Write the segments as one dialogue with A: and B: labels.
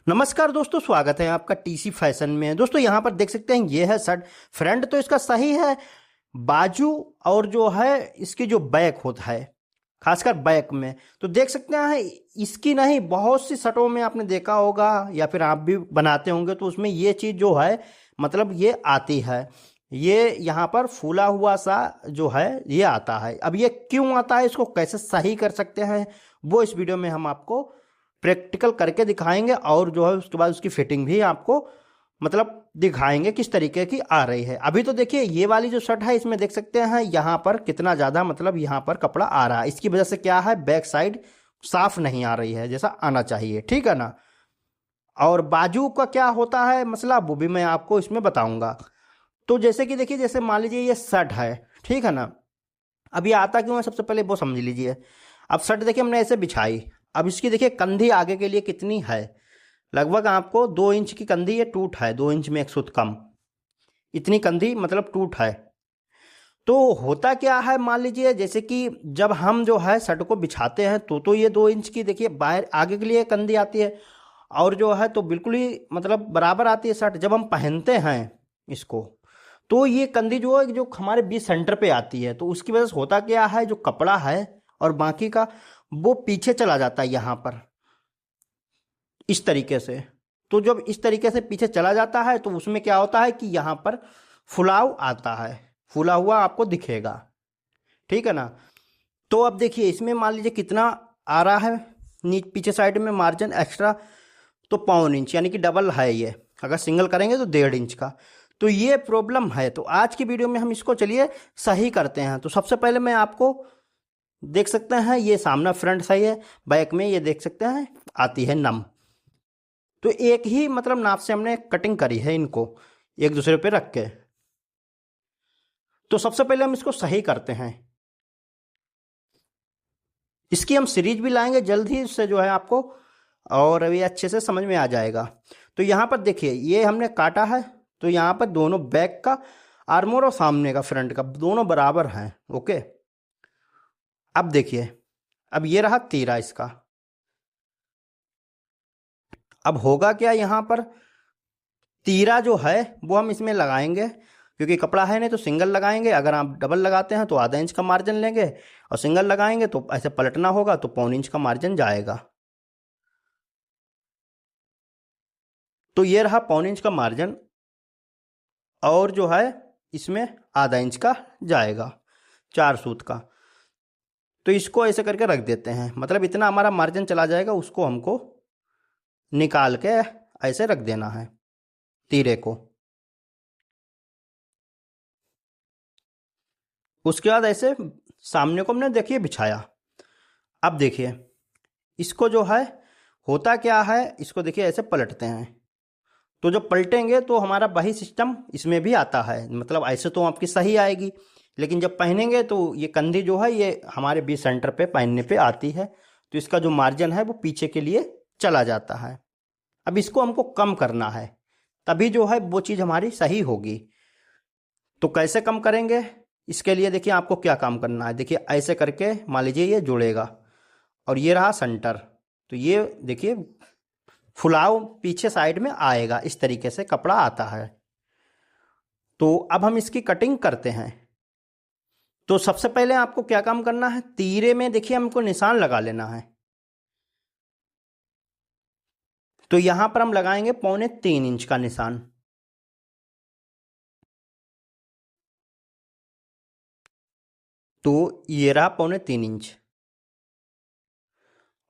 A: नमस्कार दोस्तों, स्वागत है आपका टीसी फैशन में। दोस्तों यहाँ पर देख सकते हैं ये है शर्ट। फ्रंट तो इसका सही है, बाजू और जो है इसकी जो बैक होता है, खासकर बैक में तो देख सकते हैं इसकी नहीं, बहुत सी शर्टों में आपने देखा होगा या फिर आप भी बनाते होंगे तो उसमें ये चीज़ जो है मतलब ये आती है। ये यहाँ पर फूला हुआ सा जो है ये आता है। अब ये क्यों आता है, इसको कैसे सही कर सकते हैं, वो इस वीडियो में हम आपको प्रैक्टिकल करके दिखाएंगे और जो है उसके बाद उसकी फिटिंग भी आपको मतलब दिखाएंगे किस तरीके की आ रही है। अभी तो देखिए ये वाली जो शर्ट है इसमें देख सकते हैं यहाँ पर कितना ज़्यादा मतलब यहाँ पर कपड़ा आ रहा है। इसकी वजह से क्या है, बैक साइड साफ नहीं आ रही है जैसा आना चाहिए, ठीक है ना। और बाजू का क्या होता है मसला, वो भी मैं आपको इसमें बताऊंगा। तो जैसे कि देखिए, जैसे मान लीजिए ये शर्ट है, ठीक है ना। अब ये आता क्यों है सबसे पहले वो समझ लीजिए। अब शर्ट देखिए हमने ऐसे बिछाई, अब इसकी देखिए कंधी आगे के लिए कितनी है, लगभग आपको 2 इंच की कंधी ये टूट है, 2 इंच में एक सुत कम, इतनी कंधी मतलब टूट है। तो होता क्या है, मान लीजिए जैसे कि जब हम जो है शर्ट को बिछाते हैं तो ये 2 इंच की देखिए बाहर आगे के लिए कंधी आती है और जो है तो बिल्कुल ही मतलब बराबर आती है शर्ट। जब हम पहनते हैं इसको तो ये कंधी जो है जो हमारे बीच सेंटर पे आती है, तो उसकी वजह से होता क्या है, जो कपड़ा है और बाकी का वो पीछे चला जाता है यहाँ पर इस तरीके से। तो जब इस तरीके से पीछे चला जाता है तो उसमें क्या होता है कि यहाँ पर फुलाव आता है, फूला हुआ आपको दिखेगा, ठीक है ना। तो अब देखिए इसमें मान लीजिए कितना आ रहा है, पीछे साइड में मार्जिन एक्स्ट्रा तो 1.25 इंच, यानी कि डबल है ये। अगर सिंगल करेंगे तो 1.5 इंच का। तो ये प्रॉब्लम है, तो आज की वीडियो में हम इसको चलिए सही करते हैं। तो सबसे पहले मैं आपको देख सकते हैं ये सामना फ्रंट सही है, बैक में ये देख सकते हैं आती है नम। तो एक ही मतलब नाप से हमने कटिंग करी है इनको एक दूसरे पे रख के। तो सबसे पहले हम इसको सही करते हैं, इसकी हम सीरीज भी लाएंगे जल्द ही, इससे जो है आपको और अभी अच्छे से समझ में आ जाएगा। तो यहाँ पर देखिए ये हमने काटा है, तो यहाँ पर दोनों बैक का आर्मोर और सामने का फ्रंट का दोनों बराबर हैं, ओके। अब देखिए, अब ये रहा तीरा इसका। अब होगा क्या, यहाँ पर तीरा जो है वो हम इसमें लगाएंगे, क्योंकि कपड़ा है नहीं तो सिंगल लगाएंगे। अगर आप डबल लगाते हैं तो आधा इंच का मार्जिन लेंगे और सिंगल लगाएंगे तो ऐसे पलटना होगा तो 1.25 इंच का मार्जिन जाएगा। तो ये रहा 1.25 इंच का मार्जिन और जो है इसमें आधा इंच का जाएगा 4 सूत का। तो इसको ऐसे करके रख देते हैं, मतलब इतना हमारा मार्जिन चला जाएगा, उसको हमको निकाल के ऐसे रख देना है तीरे को। उसके बाद ऐसे सामने को हमने देखिए बिछाया। अब देखिए इसको जो है होता क्या है, इसको देखिए ऐसे पलटते हैं। तो जब पलटेंगे तो हमारा वही सिस्टम इसमें भी आता है, मतलब ऐसे तो आपकी सही आएगी, लेकिन जब पहनेंगे तो ये कंधी जो है ये हमारे बीच सेंटर पे पहनने पे आती है, तो इसका जो मार्जिन है वो पीछे के लिए चला जाता है। अब इसको हमको कम करना है, तभी जो है वो चीज़ हमारी सही होगी। तो कैसे कम करेंगे, इसके लिए देखिए आपको क्या काम करना है। देखिए ऐसे करके मान लीजिए ये जुड़ेगा और ये रहा सेंटर, तो ये देखिए फुलाव पीछे साइड में आएगा, इस तरीके से कपड़ा आता है। तो अब हम इसकी कटिंग करते हैं। तो सबसे पहले आपको क्या काम करना है, तीरे में देखिए हमको निशान लगा लेना है। तो यहां पर हम लगाएंगे 3.25 इंच का निशान। तो ये रहा 3.25 इंच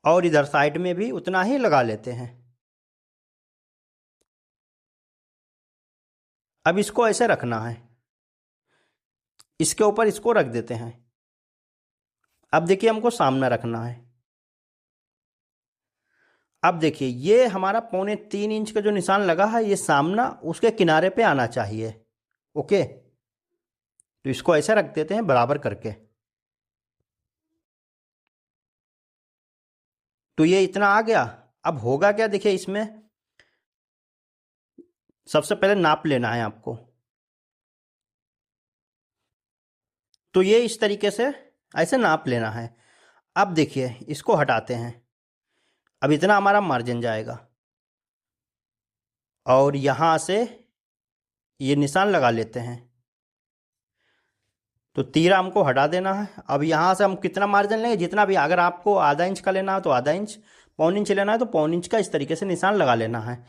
A: और इधर साइड में भी उतना ही लगा लेते हैं। अब इसको ऐसे रखना है, इसके ऊपर इसको रख देते हैं। अब देखिए हमको सामना रखना है। अब देखिए ये हमारा 3.25 इंच का जो निशान लगा है ये सामना उसके किनारे पे आना चाहिए, ओके। तो इसको ऐसे रख देते हैं बराबर करके। तो ये इतना आ गया। अब होगा क्या, देखिए इसमें सबसे पहले नाप लेना है आपको। तो ये इस तरीके से ऐसे नाप लेना है। अब देखिए इसको हटाते हैं, अब इतना हमारा मार्जिन जाएगा। और यहाँ से ये निशान लगा लेते हैं। तो तीरा हमको हटा देना है। अब यहाँ से हम कितना मार्जिन लेंगे, जितना भी, अगर आपको आधा इंच का लेना है तो आधा इंच, पौन इंच लेना है तो पौन इंच का इस तरीके से निशान लगा लेना है।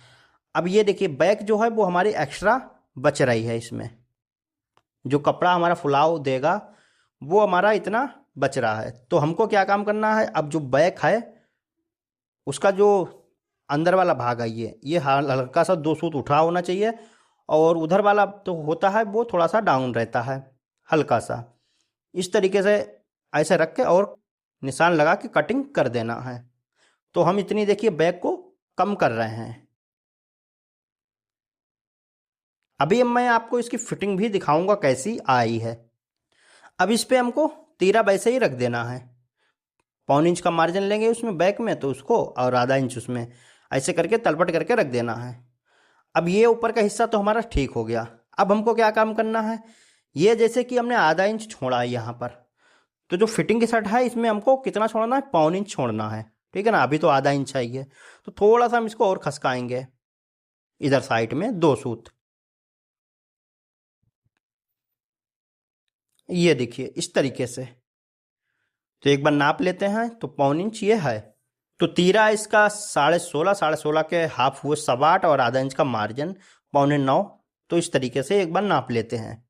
A: अब ये देखिए बैक जो है वो हमारी एक्स्ट्रा बच रही है, इसमें जो कपड़ा हमारा फुलाव देगा वो हमारा इतना बच रहा है। तो हमको क्या काम करना है, अब जो बैक है उसका जो अंदर वाला भाग है ये हल्का सा 2 सूत उठा होना चाहिए, और उधर वाला तो होता है वो थोड़ा सा डाउन रहता है हल्का सा। इस तरीके से ऐसे रख के और निशान लगा के कटिंग कर देना है। तो हम इतनी देखिए बैक को कम कर रहे हैं। अभी मैं आपको इसकी फिटिंग भी दिखाऊंगा कैसी आई है। अब इस पे हमको तीरा वैसे ही रख देना है। पौन इंच का मार्जिन लेंगे उसमें बैक में, तो उसको और आधा इंच उसमें ऐसे करके तलपट करके रख देना है। अब ये ऊपर का हिस्सा तो हमारा ठीक हो गया। अब हमको क्या काम करना है, ये जैसे कि हमने आधा इंच छोड़ा है यहाँ पर, तो जो फिटिंग की शर्ट है इसमें हमको कितना छोड़ना है, पौन इंच छोड़ना है। ठीक है ना, अभी तो आधा इंच है ये, तो थोड़ा सा हम इसको और खसकाएंगे इधर साइड में 2 सूत। ये देखिए इस तरीके से। तो एक बार नाप लेते हैं, तो पौन इंच ये है। तो तीरा इसका 16.5, 16.5 के हाफ हुए 8.25, और आधा इंच का मार्जिन 8.25। तो इस तरीके से एक बार नाप लेते हैं।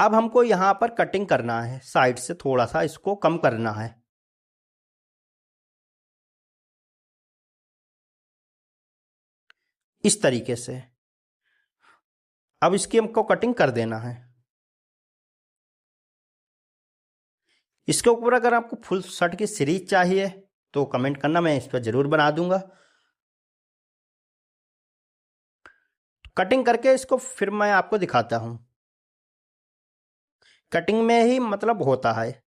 A: अब हमको यहाँ पर कटिंग करना है, साइड से थोड़ा सा इसको कम करना है। इस तरीके से अब इसकी हमको कटिंग कर देना है। इसके ऊपर अगर आपको फुल शर्ट की सीरीज चाहिए तो कमेंट करना, मैं इस पर ज़रूर बना दूंगा। कटिंग करके इसको फिर मैं आपको दिखाता हूँ। कटिंग में ही मतलब होता है।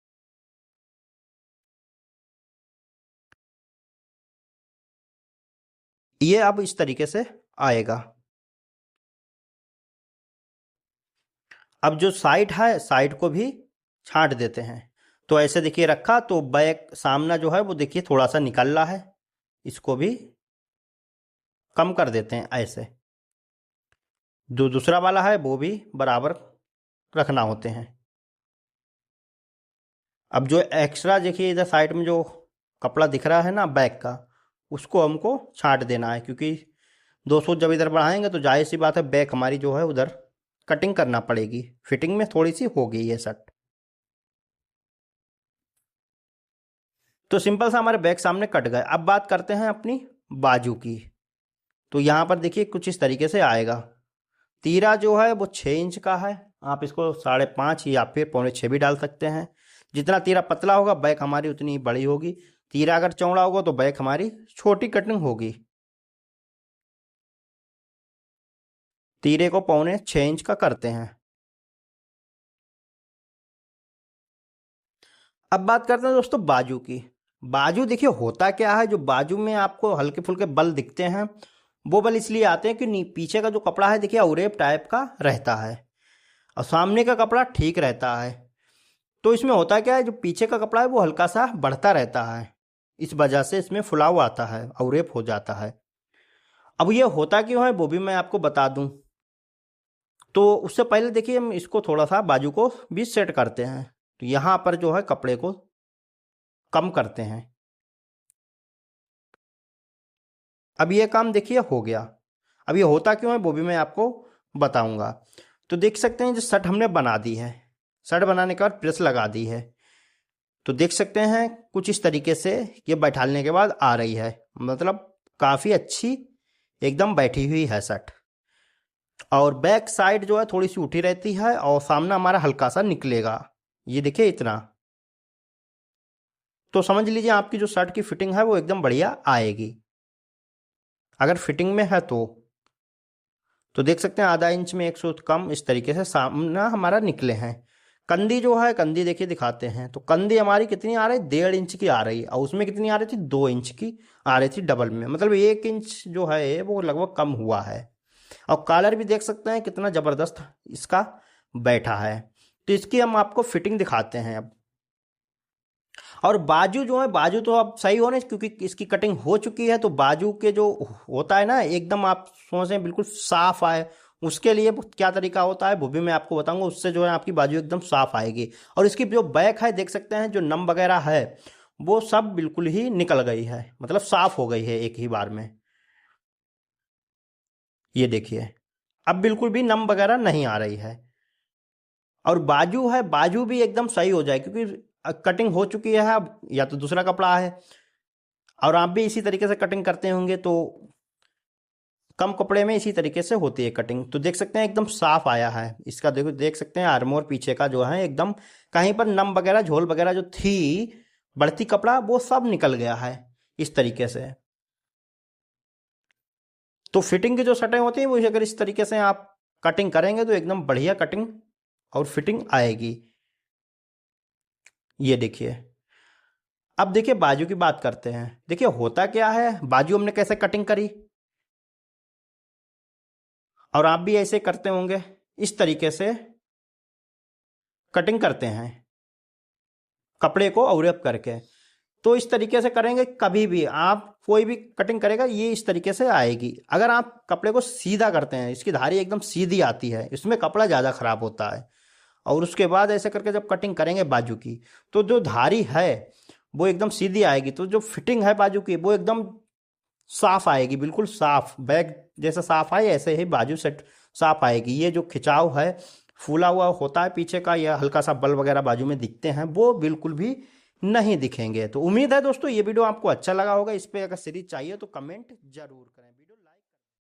A: ये अब इस तरीके से आएगा। अब जो साइड है साइड को भी छांट देते हैं। तो ऐसे देखिए रखा, तो बैक सामना जो है वो देखिए थोड़ा सा निकल रहा है, इसको भी कम कर देते हैं ऐसे। जो दूसरा वाला है वो भी बराबर रखना होते हैं। अब जो एक्स्ट्रा देखिए इधर साइड में जो कपड़ा दिख रहा है ना बैक का, उसको हमको छांट देना है, क्योंकि 200 जब इधर बढ़ाएंगे तो जाहिर सी बात है बैक हमारी जो है उधर कटिंग करना पड़ेगी। फिटिंग में थोड़ी सी होगी ये शर्ट। तो सिंपल सा हमारे बैक सामने कट गए। अब बात करते हैं अपनी बाजू की। तो यहाँ पर देखिए कुछ इस तरीके से आएगा। तीरा जो है वो 6 इंच का है, आप इसको 5.5 या फिर 6.25 भी डाल सकते हैं। जितना तीरा पतला होगा बैक हमारी उतनी बड़ी होगी। तीरा अगर चौड़ा होगा तो बैक हमारी छोटी कटिंग होगी। तीरे को 6.25 इंच का करते हैं। अब बात करते हैं दोस्तों बाजू की। बाजू देखिए होता क्या है, जो बाजू में आपको हल्के फुल्के बल दिखते हैं वो बल इसलिए आते हैं कि पीछे का जो कपड़ा है देखिए उरेप टाइप का रहता है, और सामने का कपड़ा ठीक रहता है। तो इसमें होता क्या है, जो पीछे का कपड़ा है वो हल्का सा बढ़ता रहता है, इस वजह से इसमें फुलाव आता है, उरेप हो जाता है। अब ये होता क्यों है वो भी मैं आपको बता दूं। तो उससे पहले देखिए हम इसको थोड़ा सा बाजू को भी सेट करते हैं। तो यहाँ पर जो है कपड़े को कम करते हैं। अब ये काम देखिए हो गया। अब ये होता क्यों है वो भी मैं आपको बताऊंगा। तो देख सकते हैं जो शर्ट हमने बना दी है, शर्ट बनाने के बाद प्रेस लगा दी है। तो देख सकते हैं कुछ इस तरीके से ये बैठालने के बाद आ रही है, मतलब काफ़ी अच्छी एकदम बैठी हुई है शर्ट। और बैक साइड जो है थोड़ी सी उठी रहती है, और सामना हमारा हल्का सा निकलेगा, ये देखिए इतना। तो समझ लीजिए आपकी जो शर्ट की फिटिंग है वो एकदम बढ़िया आएगी, अगर फिटिंग में है तो देख सकते हैं आधा इंच में 1 सूत कम इस तरीके से सामना हमारा निकले हैं। कंदी जो है, कंदी देखिए दिखाते हैं। तो कंदी हमारी कितनी आ रही, 1.5 इंच की आ रही है, और उसमें कितनी आ रही थी, 2 इंच की आ रही थी डबल में, मतलब 1 इंच जो है वो लगभग कम हुआ है। और कॉलर भी देख सकते हैं कितना ज़बरदस्त इसका बैठा है। तो इसकी हम आपको फिटिंग दिखाते हैं अब। और बाजू जो है, बाजू तो अब सही होने, क्योंकि इसकी कटिंग हो चुकी है, तो बाजू के जो होता है ना एकदम आप सोचें बिल्कुल साफ आए, उसके लिए क्या तरीका होता है वो भी मैं आपको बताऊंगा। उससे जो है आपकी बाजू एकदम साफ आएगी। और इसकी जो बैक है देख सकते हैं, जो नम वगैरह है वो सब बिल्कुल ही निकल गई है, मतलब साफ हो गई है एक ही बार में। ये देखिए, अब बिल्कुल भी नम वगैरह नहीं आ रही है। और बाजू है, बाजू भी एकदम सही हो जाए, क्योंकि कटिंग हो चुकी है अब, या तो दूसरा कपड़ा है। और आप भी इसी तरीके से कटिंग करते होंगे, तो कम कपड़े में इसी तरीके से होती है कटिंग। तो देख सकते हैं एकदम साफ आया है इसका। देखो, देख सकते हैं आर्मोर पीछे का जो है एकदम, कहीं पर नम वगैरह झोल वगैरह जो थी बढ़ती कपड़ा, वो सब निकल गया है इस तरीके से। तो फिटिंग की जो शर्टें होती हैं वो अगर इस तरीके से आप कटिंग करेंगे तो एकदम बढ़िया कटिंग और फिटिंग आएगी। ये देखिए। अब देखिए बाजू की बात करते हैं। देखिए होता क्या है, बाजू हमने कैसे कटिंग करी, और आप भी ऐसे करते होंगे, इस तरीके से कटिंग करते हैं कपड़े को अवरप करके। तो इस तरीके से करेंगे, कभी भी आप कोई भी कटिंग करेगा ये इस तरीके से आएगी। अगर आप कपड़े को सीधा करते हैं, इसकी धारी एकदम सीधी आती है, इसमें कपड़ा ज़्यादा खराब होता है। और उसके बाद ऐसे करके जब कटिंग करेंगे बाजू की, तो जो धारी है वो एकदम सीधी आएगी, तो जो फिटिंग है बाजू की वो एकदम साफ आएगी, बिल्कुल साफ। बैक जैसा साफ आए ऐसे ही बाजू सेट साफ आएगी। ये जो खिंचाव है, फूला हुआ होता है पीछे का, या हल्का सा बल वगैरह बाजू में दिखते हैं, वो बिल्कुल भी नहीं दिखेंगे। तो उम्मीद है दोस्तों ये वीडियो आपको अच्छा लगा होगा। इस पे अगर सीरीज चाहिए तो कमेंट जरूर करें।